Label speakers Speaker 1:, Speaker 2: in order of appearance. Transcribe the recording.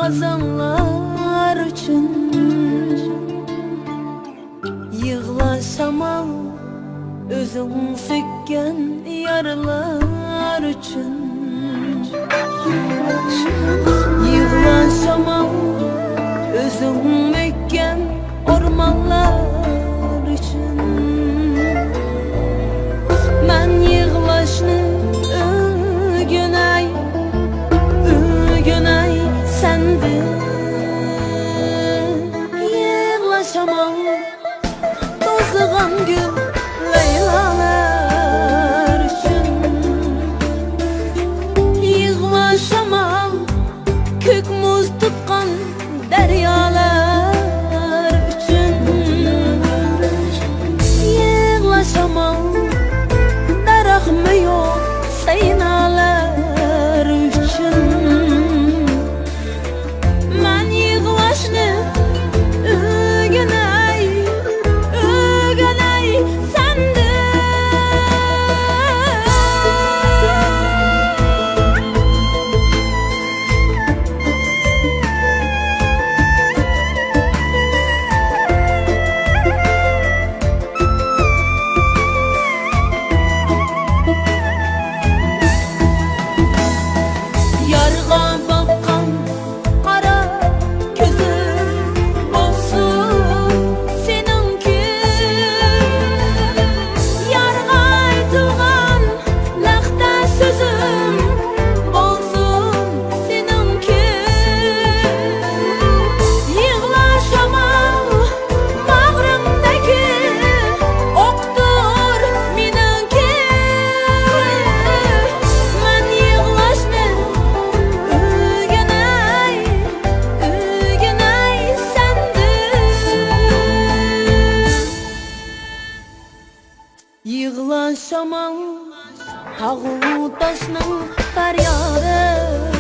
Speaker 1: Gazanlar üçün yığlaşamam, özün sökкен yaralar üçün yığlaşamam, özün mökкен ormanlar üçün. Men yığlaşını ögönay sendin. Yığlaşamam tozğan gül leylalar üçün. Yığlaşamam kök muz tutqan deryalar üçün. Yığlaşamam daraqmı yok saynalar üçün. Men yığlaşını ögönay sendin. Yarğa bakkan qara gözüm olsun seninki. Yarğa aytılgan laqta sözüm olsun seninki. Yığlaşamam bağrımdaki oktur meninki. Men yığlaşны ögönay sendin. Yığlaşamam Hağı taşның feryadı